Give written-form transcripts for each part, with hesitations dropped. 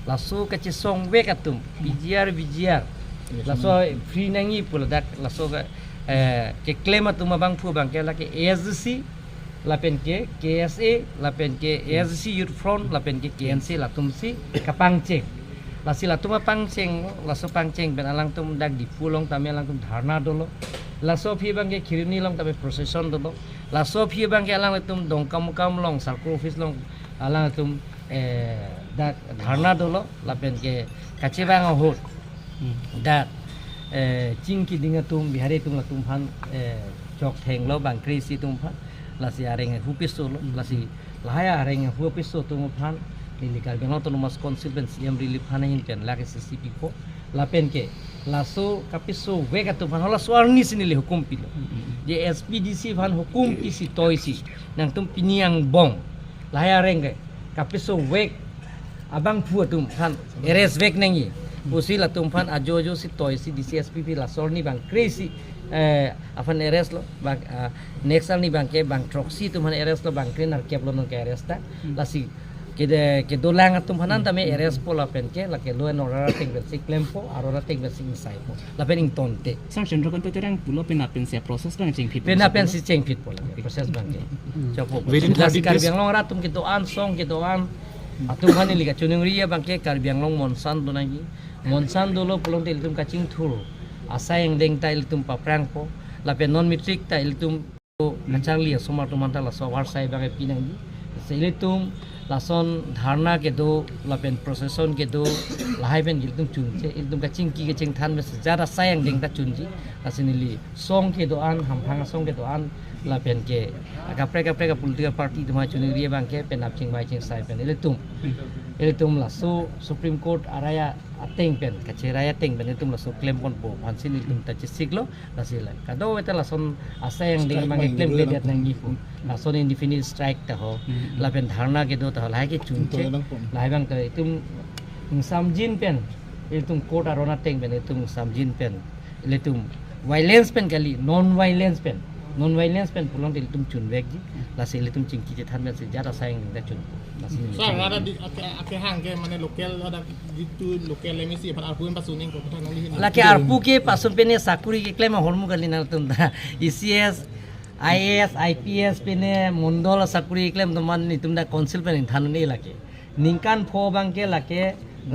laso kaci song wek atum bijiar laso free nangi pula dak laso ke claim atum bang pu bang ke la ke ASC lapen ke KSA lapen ke ASC Youth Front lapen ke KNC latum si kapangceng lasi latum pangceng laso pangceng ben alang tum dak di pulong tami alang tum dharna dolo laso phi bang ke khirni long tami procession dolo laso phi bang ke alang tum dongkam long circle office long alang tum dak dharna dolo lapen ke kacebang hot dak cingki dinga tum bihari tum latum phan chok theng lo bang krisi tum phan lasi areng hupiso lo lasi lahaya areng hupiso tum phan lili Karbiang Autonomous Council ben siam relief hanain pen laki CCP ko lapen ke laso kapiso wega tum phan hola swarni sinili hukum pilo je SPDC phan hukum pisi toisi nang tum piniang bong lahaya areng kapiso weg abang pu tum phan eres weg nengi usi la tum phan ajo si toy si DCSPP la sorni bang crazy afan eres lo bang next ni bang ke bang troxy tum phan eres lo bang cleaner kep lo ke eres ta la si ke dolang tum phanan ta me eres po la pen ke la ke lo no ra ting ben si klempo arora ting ben si sai po la pen ing tonte sang chendro kan to terang pulo penapen se proses kan ceng fit penapen si ceng fit po la proses bang ke chopo lasi Karbiang long ra tum kito an song kito an atum hani liga chunung ria bang ke Karbiang long monsan do nagi monsan dolo pulong tel tum kacing thur asa yang deng tail tum paprang po lape non matric tail tum kacang lia somar tum mantala so war sai bang pinangi sele tum lason dharna ke do lapen procession ke do lahai ben gil tum chunche il tum kacing ki kacing than me jara sayang deng ta chunji asinili song ke do an hamphang song ke do an lapen ke kapre ka political party tuma chunung ria bang ke pen apching bai ching sai pen ele tum la so Supreme Court araya ateng pen kaciraya teng pen tum la so claim kon po hansin il tum ta siglo la sila kado weta la son asa yang ding mang claim le dat nang gifu la son indefinite strike ta ho la pen dharna ke do ta la ke chunche la bang ka tum samjin pen il tum court arona teng pen tum samjin pen ele tum violence pen kali non violence pen pulang til tum chun vek ji la se le tum chingki je than me se jara sayang da chun sang ada di ake hang ke mane lokal ada gitu lokal emisi par arpu pasuning ko kata nang la ke arpu ke pasun pene sakuri ke klema hormu kali na tum da ECS IAS IPS pene mondol sakuri klem teman ni tum da council pene than ne lake ningkan pho bang ke lake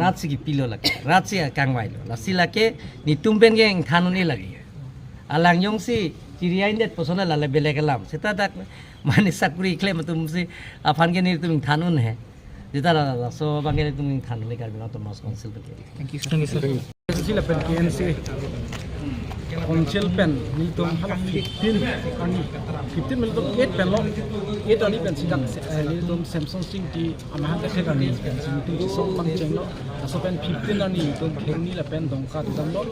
ratsi ki pilo lake ratsi kangwai la sila ke ni tum pen ke than ne lage alang yong si Ciri indet posona lala belek lam. Seta tak mani sakuri klaim tum si afan ke ni tum thanun hai. Jita la so bange tum thanun le Karbiang Autonomous Council ke. thank you sir sila pen KNC council pen ni tum hala 15 mil tum 8 pen lo 8 ani pen sidak ni tum Samsung sing di amahan ta khek ani pen sing tum song mang cheng lo so pen 15 ani tum kheng ni la pen dong ka dam lo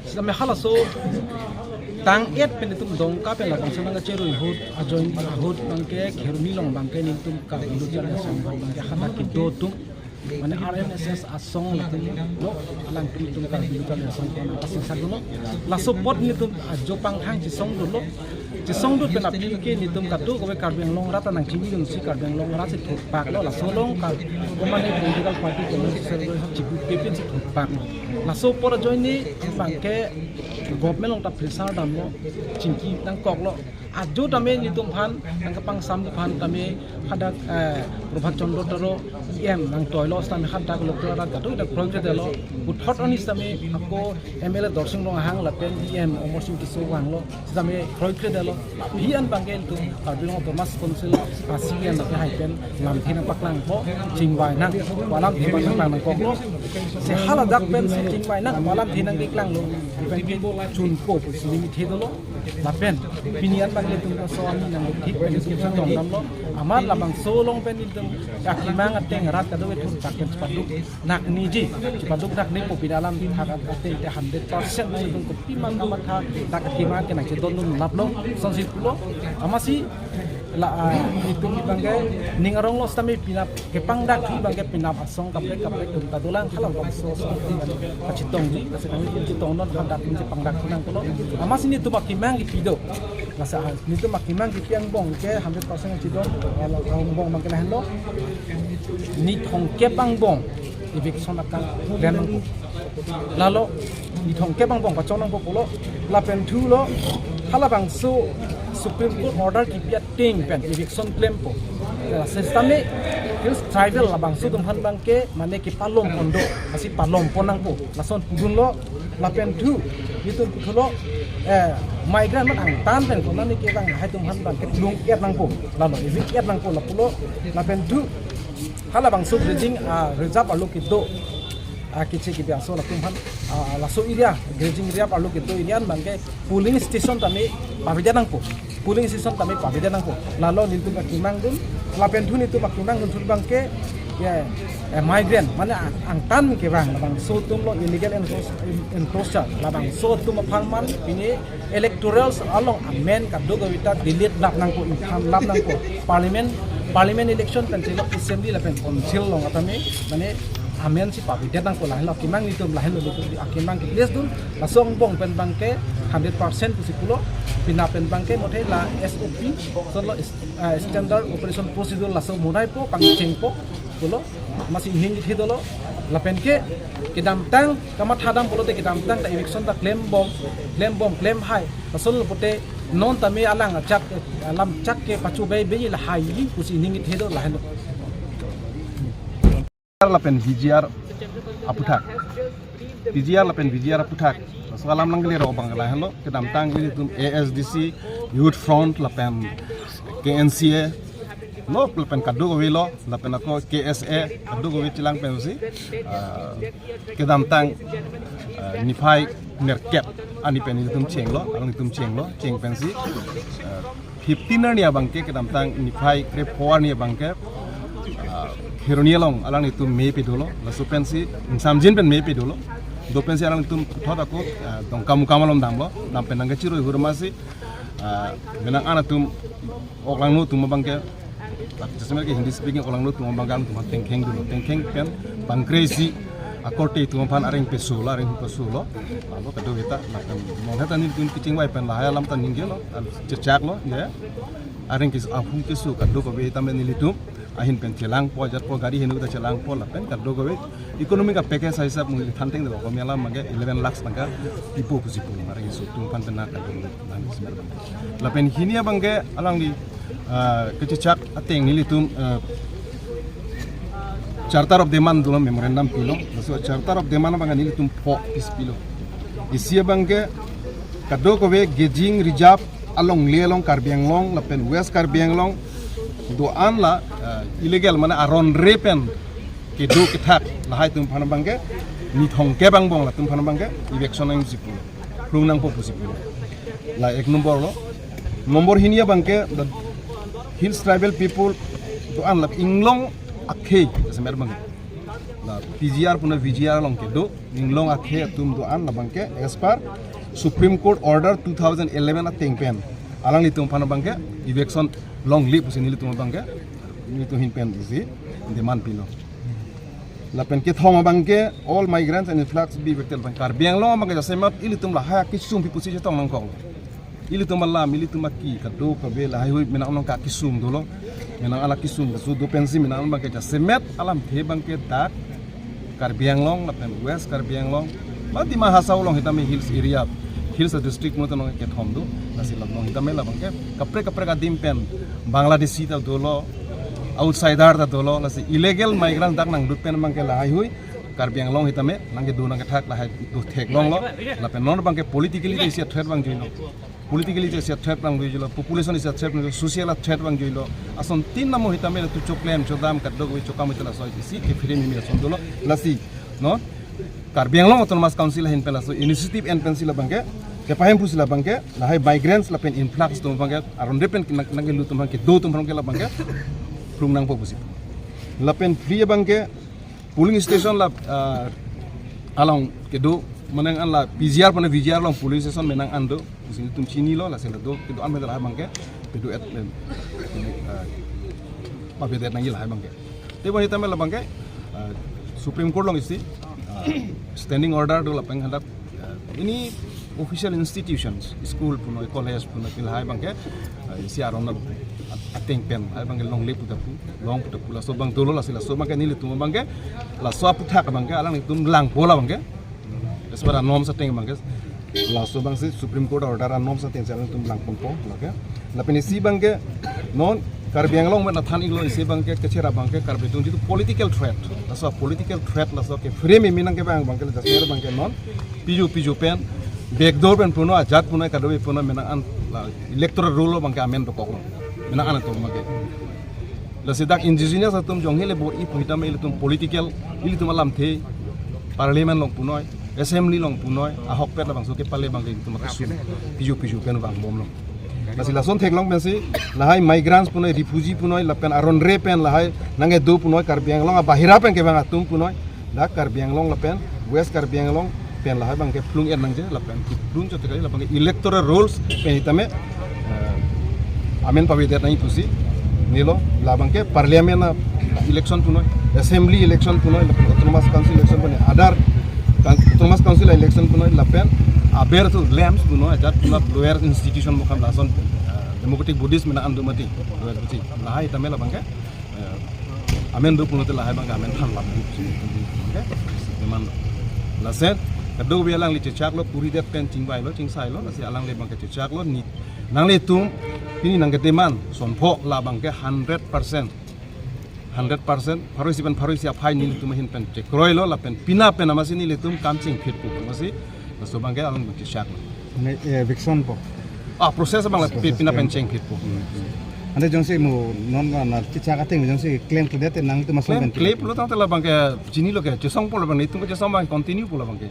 sila me hala so tang 8 pen tum dong ka pen la kang sang cheru hut ajoin hut bang ke kherni long bang ke ni tum ka lu jar sang bang ke khata ki do tum mane RNSS asong latin lo alang tum ka lu jar sang ko asing sa lo la support ni tum ajo pang hang chi song do lo chi song do pen apil ke ni tum ka tu ko Karbiang long rata nang chimi dung si Karbiang long rat se thuk pak lo la solong ka ko mane political party ko ni server chi pe pe chi thuk pak la so por join ni bang ke government long ta pressure dam lo chingki nang kok lo ajo tame ni tum phan nang kapang sam phan tame khadak Prabhat Chandra taro em nang toilo tame khadak lokra ra gatu dak project delo uthot oni tame ako MLA Dorsing long hang la pen em Omar Singh ki so wang lo tame project delo hian bangel tum Karbiang Autonomous Council asian la hai pen lam thina paklang po chingwai nang walam thina nang kok lo se hala dak pen se chingwai nang walam thina ki klang lo pen chun po limit hedolo la pen pinian bangel tum so ani nang thik pen tum sa dom dam lo amar labang solong pen tum yakimang ateng rat ka do thun paket paduk nak ni ji paduk nak ni po pinalam hak ateng te 100% ni tum ko pimang ka matha tak kimang ke nak che don dum lap lo sonsi pulo amasi la itu bangke ning arong lo stami pinap ke pangdak ki bangke pinap asong kapre tum tadulang halang bang so kacitong ji kasi kami kacitong non handak ni pangdak nang kulo amasi ni tu makimang ki pido nasa ni tu makimang ki piang bong ke 100% ci don ala bong bangke lah lo ni thong ke bang bong eviction akan claim nang lalu di thongke bang bong kacau nang polo lapen thu lo hala bang so Supreme Court order kipia ting pen eviction claim po sistem hills tribal la bang so tumhan bang ke mane ki palom pondo masih palom ponang po lason pudun lo lapen thu itu lo migrant man ang tan pen ko nani ke bang hai tumhan bang ke lung kiat nang po lalu evict kiat nang po la pulo lapen thu hala bang so bridging reserve alu kito kici kita so la tumhan la so area grazing area alu kito irian bang ke polling station tami pabida nang po polling station tami pabida nang po lalu nitu makimang dun lapen thu nitu makimang dun sul bang ke ya migrant mana ang tan ke bang labang so tum lo illegal encroacher labang so tum phalman ini electorals along amen ka dogo wita delete lap nang po lap nang po parliament election kan chelo assembly lapen council long atame mane amen si pabida nang ko lahlo kimang nitum lahlo nitum akimang ke place dun la song bong pen bangke 100% pusipulo pinapen bangke mothe la SOP solo standard operation procedure la so munai po pangcheng po pulo masih hing hidolo lapen ke kidam tang kamat hadam pulo te kidam tang ta eviction ta claim bomb claim high pasol pote non tame alang chak alam chak ke pachu be la high pusi hing hido lahlo lapen VGR aputak salam nangli ro bang la hello kedam tang li tum ASDC Youth Front lapen KNCA no lapen kadu go wilo lapen ako KSA kadu go wichilang pensi kedam tang nifai nerkep ani pen tum chenglo cheng pensi 15 ni abang ke kedam tang nifai krep poar ni abang ke Heronia long alang itu mepi dulu, lalu pensi samjin pen mepi dulu, do pensi alang itu thot aku, dong kamu lom damlo, dam penang kecil itu hormasi, menang anak tu orang nu tu mabangke, sebenarnya Hindi speaking orang nu tu mabangkan tu tengkeng kan, bangkresi, akorte tu mampan areng pesulo, lalu kedua kita, mau hata ni tu kicing wai pen lahaya lam tan ninggil lo, cecak lo, ya, areng kis ahu kesu kedua kau kita menilitum. Ahin pen celang po jat po gari hinu ta celang po la pen kaddo gowe economy ka package sa hisab muli thanteng do ko mela mage 11 lakhs tangka ipo pusipu mare isu tum pan tena ka dan semer la pen hinia bangge alang di kecicak ateng nili tum charter of demand dulu memorandum pilo so charter of demand bangga nili tum po pis pilo isia bangge kaddo gowe gejing rijap along lelong karbiang long la pen west karbiang long do an la illegal mana aron repen ke do ketak lahai tum phana bangke ni thong ke bang bong la tum phana bangke election ang sipu plung nang po sipu la ek nomor hinia bangke the hills tribal people do an la inglong akhe semer bangke la PGR puna VGR long ke do inglong akhe tum do an la bangke as per Supreme Court order 2011 ateng pen alang ni tum phana bangke election long lip pusin nili tum bangke ni tu hin pen isi demand pilo la pen ke thoma bangke all migrants and influx be vector bang karbiang lo bangke jasemat ili tum la ha kisum pi pusi jetong nang kong ili tum la mili tum ki kado ka be la hay menang nang ka kisum dolo menang ala kisum su do pensi menang bangke jasemet alam the bangke dak karbiang long la pen west karbiang long mati mahasau long hitame hills area hills district mo tanong ke thom do nasi log long hitame la bangke kapre ka dim pen bangladeshi ta dolo outsider ta dolo nasi illegal migrant dak nang dut pen bangke la hay hui karbiang long hitame nang ke do nang ke thak la hay do thek long lo la pen non bangke politically te sia threat bang joino politically te sia threat bang joilo population is a threat no social threat bang joilo ason tin namo hitame tu choklem chodam kaddo go chokam itla so isi ke fire mi son dolo lasi no karbiang long autonomous council hin pela so initiative and pencil bangke ke pahem pusila bangke la hay migrants la pen influx to bangke aron depen nang lu tum bangke do tum bangke la bangke plung nang po pusi la pen free bangke polling station la along ke do manang an la PGR pana VGR long polling station menang ando pusi tum chini lo la sel do ke do an medal bangke ke do et pa be nang il hay bangke te bo hitame la bangke Supreme Court long isi standing order do la peng hadap ini official institutions, school puno, college puno, pilhai bangke si aron na ateng pen, hai bangke long le puta la so bang dolo la sila so bangke nili tumo bangke la so puta ka bangke alang tum lang bola bangke. Sebara norm sa teng bangke la so bang si Supreme Court order norm sa teng alang tum lang pompo, okay? La penisi bangke non Karbi Anglong na than iglo isi bangke kecera bangke karbi tung itu political threat. Laso political threat laso ke frame minang ke bang bangke jasmer bangke non piju pen backdoor pen puno ajat puno kadobe puno minang an electoral rule bangke amen to koklo. Minang an to bangke. Lasidak indigenous atum jonghele bor I puita me tum political ili tum alam the parliament long puno assembly long puno ahok pet la bangso ke pale bangke tum rasul piju pen bang bom long. Kasi lason teklong pensi lahai migrants punoi refugee punoi lapen aron re pen lahai nange do punoi Karbi Anglong bahira pen ke bang atum punoi la Karbi Anglong lapen west Karbi Anglong pen lahai bang ke plung er nangje lapen plung chote kali lapen electoral rolls pen itame amen pavidet nai pusi nilo la bang ke parliament election punoi assembly election punoi lapen autonomous council election punoi adar autonomous council election punoi lapen aber tu lamps puno ajat puna lower institution mukam lason democratic buddhist mena andu mati lower buti lahai tamela bangke amen do puno te lahai bangka amen than lap okay teman laset kado bialang li cecak lo puri det pen ting bai lo ting sai lo nasi alang le bangke cecak lo ni nang le tum pini nang keteman sonpho la bangke 100% paroi siap hai ni tum hin pen cek roi lo la pen pina pen amasi ni le tum kamching fit pu amasi so bangke alang bangke syak Vixon po. Proses bang pina penceng fit po Anda jongsi mo non na chicha ka ting jongsi claim to that nang itu masuk claim lo tang tela bangke jini lo ke jesong po lo bang itu ke jesong bang continue po lo bangke